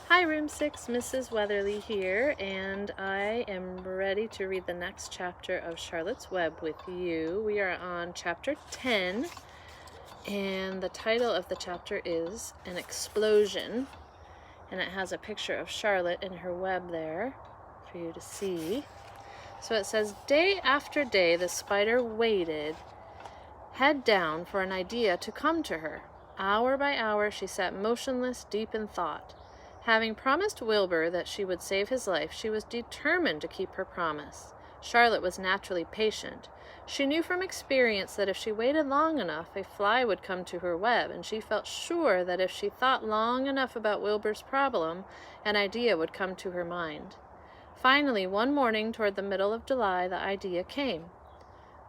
Hi, Room 6, Mrs. Weatherly here, and I am ready to read the next chapter of Charlotte's Web with you. We are on chapter 10, and the title of the chapter is An Explosion, and it has a picture of Charlotte in her web there for you to see. So it says, day after day the spider waited, head down, for an idea to come to her. Hour by hour she sat motionless, deep in thought. Having promised Wilbur that she would save his life, she was determined to keep her promise. Charlotte was naturally patient. She knew from experience that if she waited long enough, a fly would come to her web, and she felt sure that if she thought long enough about Wilbur's problem, an idea would come to her mind. Finally, one morning toward the middle of July, the idea came.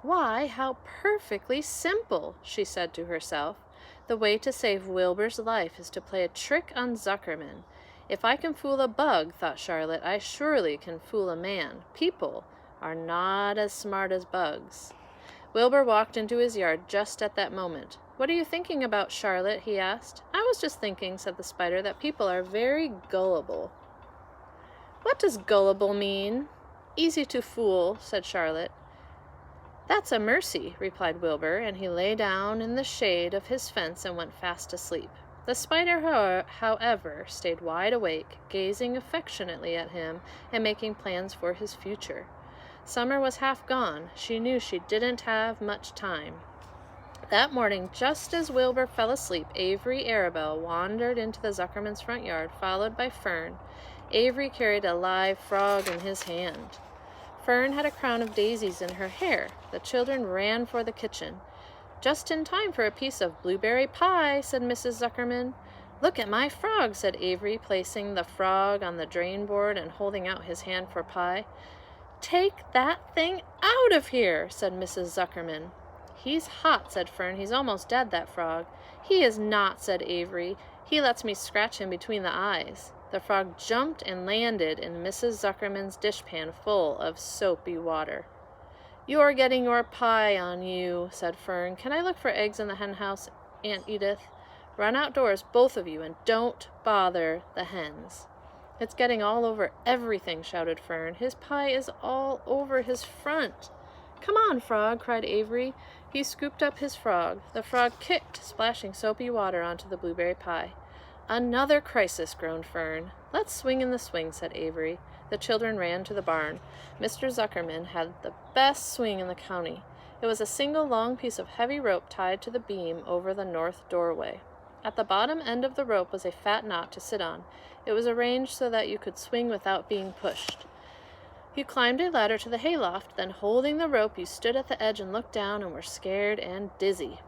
"Why, how perfectly simple," she said to herself. "The way to save Wilbur's life is to play a trick on Zuckerman. If I can fool a bug," thought Charlotte, "I surely can fool a man. People are not as smart as bugs." Wilbur walked into his yard just at that moment. "What are you thinking about, Charlotte?" he asked. "I was just thinking," said the spider, "that people are very gullible." "What does gullible mean?" "Easy to fool," said Charlotte. "That's a mercy," replied Wilbur, and he lay down in the shade of his fence and went fast asleep. The spider, however, stayed wide awake, gazing affectionately at him and making plans for his future. Summer was half gone. She knew she didn't have much time. That morning, just as Wilbur fell asleep, Avery Arabelle wandered into the Zuckermans' front yard, followed by Fern. Avery carried a live frog in his hand. Fern had a crown of daisies in her hair. The children ran for the kitchen. "Just in time for a piece of blueberry pie," said Mrs. Zuckerman. "Look at my frog," said Avery, placing the frog on the drain board and holding out his hand for pie. "Take that thing out of here," said Mrs. Zuckerman. "He's hot," said Fern. "He's almost dead, that frog." "He is not," said Avery. "He lets me scratch him between the eyes." The frog jumped and landed in Mrs. Zuckerman's dishpan full of soapy water. "You're getting your pie on you," said Fern. "Can I look for eggs in the hen house, Aunt Edith? Run outdoors, both of you, and don't bother the hens." "It's getting all over everything," shouted Fern. "His pie is all over his front." "Come on, Frog," cried Avery. He scooped up his frog. The frog kicked, splashing soapy water onto the blueberry pie. "Another crisis," groaned Fern. "Let's swing in the swing," said Avery. The children ran to the barn. Mr. Zuckerman had the best swing in the county. It was a single long piece of heavy rope tied to the beam over the north doorway. At the bottom end of the rope was a fat knot to sit on. It was arranged so that you could swing without being pushed. You climbed a ladder to the hayloft, then holding the rope you stood at the edge and looked down and were scared and dizzy.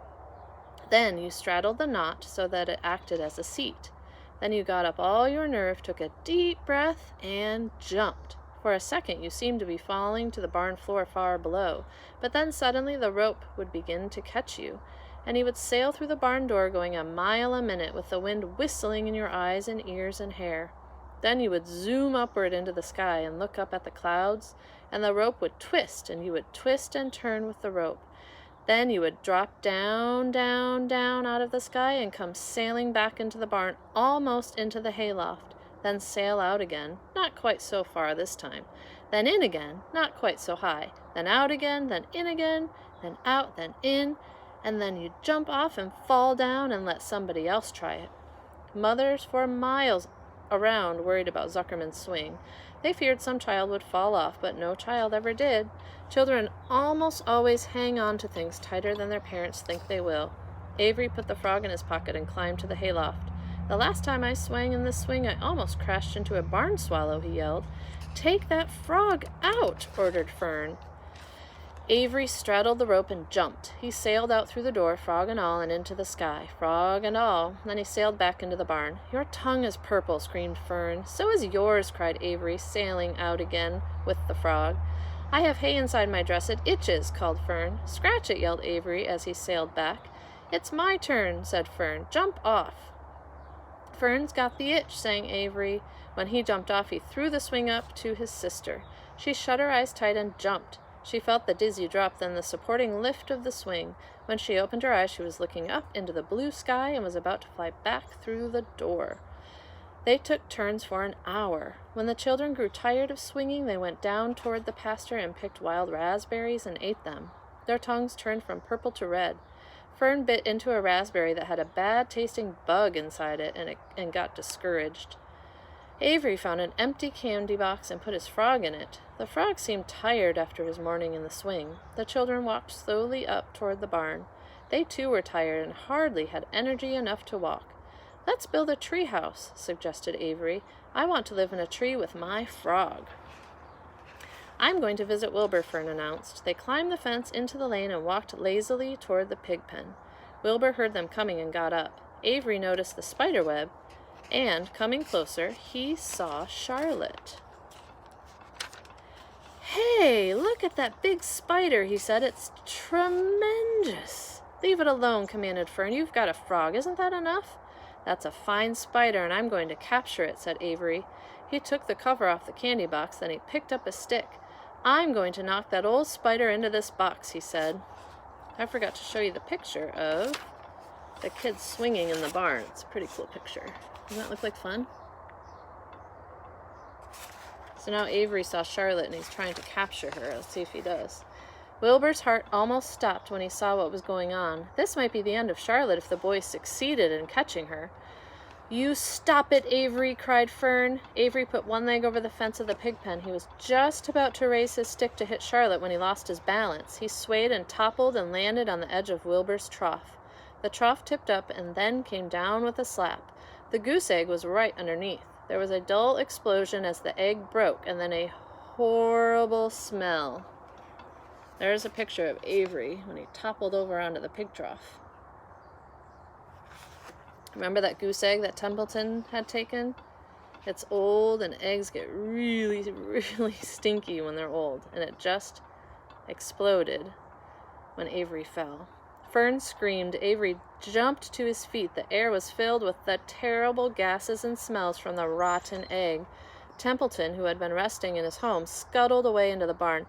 Then you straddled the knot so that it acted as a seat. Then you got up all your nerve, took a deep breath, and jumped. For a second you seemed to be falling to the barn floor far below, but then suddenly the rope would begin to catch you, and you would sail through the barn door going a mile a minute with the wind whistling in your eyes and ears and hair. Then you would zoom upward into the sky and look up at the clouds, and the rope would twist, and you would twist and turn with the rope. Then you would drop down, down, down out of the sky and come sailing back into the barn, almost into the hayloft. Then sail out again, not quite so far this time. Then in again, not quite so high. Then out again, then in again, then out, then in, and then you'd jump off and fall down and let somebody else try it. Mothers for miles around worried about Zuckerman's swing. They feared some child would fall off, but no child ever did. Children almost always hang on to things tighter than their parents think they will. Avery put the frog in his pocket and climbed to the hayloft. "The last time I swang in this swing, I almost crashed into a barn swallow," he yelled. "Take that frog out," ordered Fern. Avery straddled the rope and jumped. He sailed out through the door, frog and all, and into the sky, frog and all. Then he sailed back into the barn. "Your tongue is purple," screamed Fern. "So is yours," cried Avery, sailing out again with the frog. "I have hay inside my dress. It itches," called Fern. "Scratch it," yelled Avery as he sailed back. "It's my turn," said Fern. "Jump off." "Fern's got the itch," sang Avery. When he jumped off, he threw the swing up to his sister. She shut her eyes tight and jumped. She felt the dizzy drop, then the supporting lift of the swing. When she opened her eyes, she was looking up into the blue sky and was about to fly back through the door. They took turns for an hour. When the children grew tired of swinging, they went down toward the pasture and picked wild raspberries and ate them. Their tongues turned from purple to red. Fern bit into a raspberry that had a bad-tasting bug inside it and got discouraged. Avery found an empty candy box and put his frog in it. The frog seemed tired after his morning in the swing. The children walked slowly up toward the barn. They too were tired and hardly had energy enough to walk. "Let's build a tree house," suggested Avery. "I want to live in a tree with my frog." "I'm going to visit Wilbur," Fern announced. They climbed the fence into the lane and walked lazily toward the pig pen. Wilbur heard them coming and got up. Avery noticed the spider web, and, coming closer, he saw Charlotte. "Hey, look at that big spider," he said. "It's tremendous." "Leave it alone," commanded Fern. "You've got a frog. Isn't that enough?" "That's a fine spider, and I'm going to capture it," said Avery. He took the cover off the candy box, then he picked up a stick. "I'm going to knock that old spider into this box," he said. I forgot to show you the picture of the kids swinging in the barn. It's a pretty cool picture. Doesn't that look like fun? So now Avery saw Charlotte and he's trying to capture her. Let's see if he does. Wilbur's heart almost stopped when he saw what was going on. This might be the end of Charlotte if the boys succeeded in catching her. "You stop it, Avery," cried Fern. Avery put one leg over the fence of the pig pen. He was just about to raise his stick to hit Charlotte when he lost his balance. He swayed and toppled and landed on the edge of Wilbur's trough. The trough tipped up and then came down with a slap. The goose egg was right underneath. There was a dull explosion as the egg broke, and then a horrible smell. There's a picture of Avery when he toppled over onto the pig trough. Remember that goose egg that Templeton had taken? It's old, and eggs get really, really stinky when they're old, and it just exploded when Avery fell. Fern screamed. Avery jumped to his feet. The air was filled with the terrible gases and smells from the rotten egg. Templeton, who had been resting in his home, scuttled away into the barn.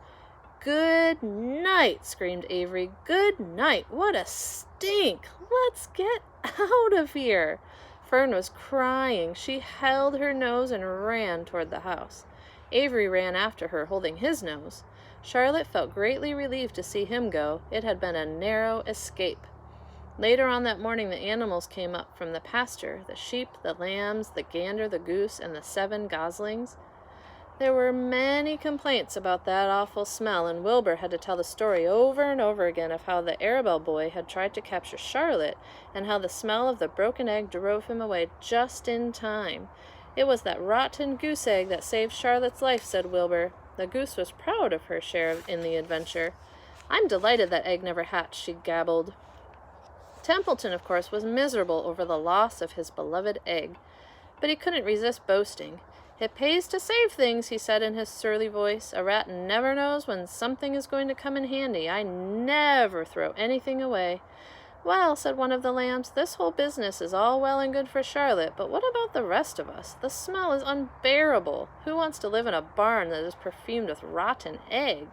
"Good night," screamed Avery. "Good night. What a stink. Let's get out of here." Fern was crying. She held her nose and ran toward the house. Avery ran after her, holding his nose. Charlotte felt greatly relieved to see him go. It had been a narrow escape. Later on that morning, the animals came up from the pasture, the sheep, the lambs, the gander, the goose, and the 7 goslings. There were many complaints about that awful smell, and Wilbur had to tell the story over and over again of how the Arabelle boy had tried to capture Charlotte, and how the smell of the broken egg drove him away just in time. "It was that rotten goose egg that saved Charlotte's life," said Wilbur. The goose was proud of her share in the adventure. "I'm delighted that egg never hatched," she gabbled. Templeton, of course, was miserable over the loss of his beloved egg, but he couldn't resist boasting. "It pays to save things," he said in his surly voice. "A rat never knows when something is going to come in handy. I never throw anything away." "Well," said one of the lambs, "this whole business is all well and good for Charlotte, but what about the rest of us? The smell is unbearable. Who wants to live in a barn that is perfumed with rotten egg?"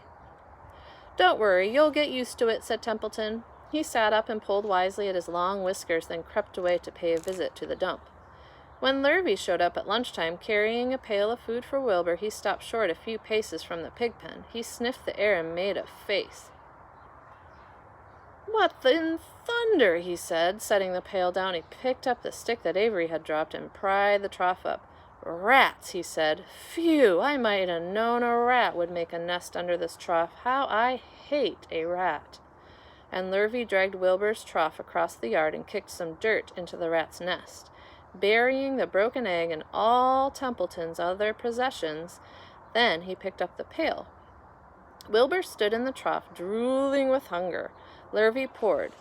"Don't worry, you'll get used to it," said Templeton. He sat up and pulled wisely at his long whiskers, then crept away to pay a visit to the dump. When Lurvy showed up at lunchtime carrying a pail of food for Wilbur, he stopped short a few paces from the pig pen. He sniffed the air and made a face. "What in thunder?" he said, setting the pail down. He picked up the stick that Avery had dropped and pried the trough up. "Rats," he said. "Phew, I might have known a rat would make a nest under this trough. How I hate a rat." And Lurvy dragged Wilbur's trough across the yard and kicked some dirt into the rat's nest. Burying the broken egg and all Templeton's other possessions, then he picked up the pail. Wilbur stood in the trough, drooling with hunger. Lurvy poured.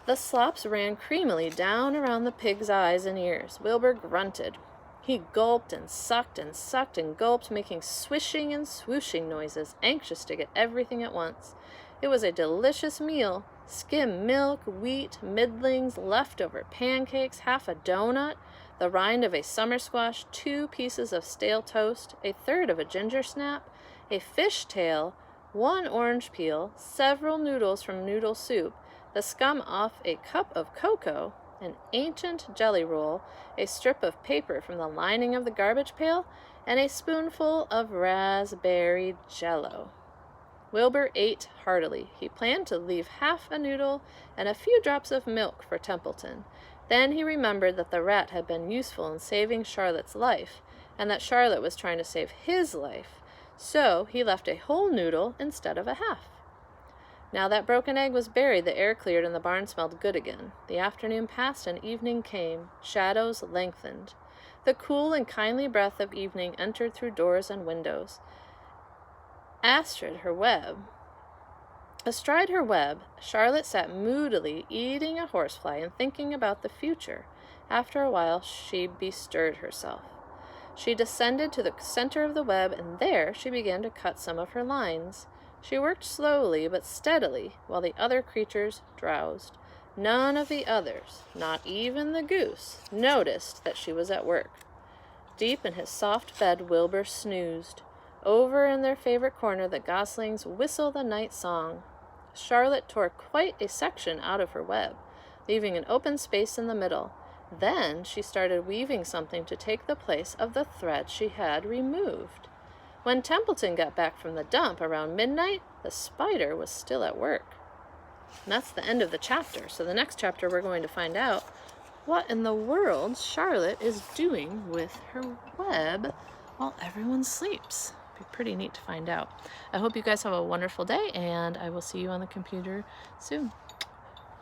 The slops ran creamily down around the pig's eyes and ears. Wilbur grunted. He gulped and sucked and gulped, making swishing and swooshing noises, anxious to get everything at once. It was a delicious meal. Skim milk, wheat, middlings, leftover pancakes, half a donut, the rind of a summer squash, 2 pieces of stale toast, a third of a ginger snap, a fish tail, 1 orange peel, several noodles from noodle soup, the scum off a cup of cocoa, an ancient jelly roll, a strip of paper from the lining of the garbage pail, and a spoonful of raspberry jello. Wilbur ate heartily. He planned to leave half a noodle and a few drops of milk for Templeton. Then he remembered that the rat had been useful in saving Charlotte's life, and that Charlotte was trying to save his life, so he left a whole noodle instead of a half. Now that broken egg was buried, the air cleared and the barn smelled good again. The afternoon passed and evening came. Shadows lengthened. The cool and kindly breath of evening entered through doors and windows. Astride her web, Charlotte sat moodily eating a horsefly and thinking about the future. After a while, she bestirred herself. She descended to the center of the web, and there she began to cut some of her lines. She worked slowly but steadily while the other creatures drowsed. None of the others, not even the goose, noticed that she was at work. Deep in his soft bed, Wilbur snoozed. Over in their favorite corner, the goslings whistled a night song. Charlotte tore quite a section out of her web, leaving an open space in the middle. Then she started weaving something to take the place of the thread she had removed. When Templeton got back from the dump around midnight, the spider was still at work. And that's the end of the chapter. So the next chapter we're going to find out what in the world Charlotte is doing with her web while everyone sleeps. Be pretty neat to find out. I hope you guys have a wonderful day, and I will see you on the computer soon.